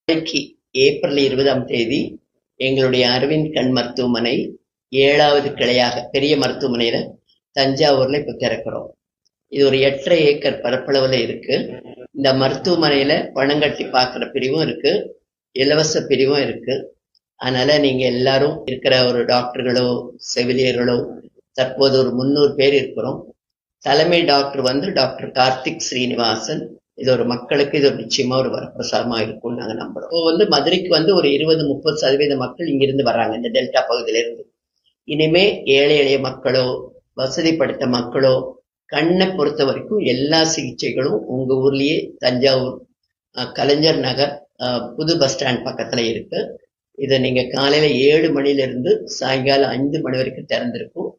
நாளைக்கு ஏப்ரல் 20ஆம் தேதி எங்களுடைய அரவிந்த் கண் மருத்துவமனை 7வது கிளையாக பெரிய மருத்துவமனையில தஞ்சாவூர்ல இப்ப திறக்கிறோம். இது ஒரு 8.5 ஏக்கர் பரப்பளவுல இருக்கு. இந்த மருத்துவமனையில பணம் கட்டி பார்க்கிற பிரிவும் இருக்கு, இலவச பிரிவும் இருக்கு. அதனால நீங்க எல்லாரும் இருக்கிற ஒரு டாக்டர்களோ செவிலியர்களோ தற்போது ஒரு 300 பேர் இருக்கிறோம். தலைமை டாக்டர் வந்து டாக்டர் கார்த்திக் ஸ்ரீனிவாசன். இது ஒரு மக்களுக்கு இது ஒரு நிச்சயமா ஒரு வரப்பிரசாதமா இருக்கும்னு நாங்க நம்புறோம். இப்போ வந்து மதுரைக்கு வந்து ஒரு 20-30% மக்கள் இங்கிருந்து வர்றாங்க, இந்த டெல்டா பகுதியில இருந்து. இனிமே ஏழை எளிய மக்களோ வசதிப்படுத்த மக்களோ கண்ணை பொறுத்த வரைக்கும் எல்லா சிகிச்சைகளும் உங்க ஊர்லயே தஞ்சாவூர் கலைஞர் நகர் புது பஸ் ஸ்டாண்ட் பக்கத்துல இருக்கு. இதை நீங்க காலையில 7 மணில இருந்து சாயங்காலம் 5 மணி வரைக்கும் திறந்திருக்கும்.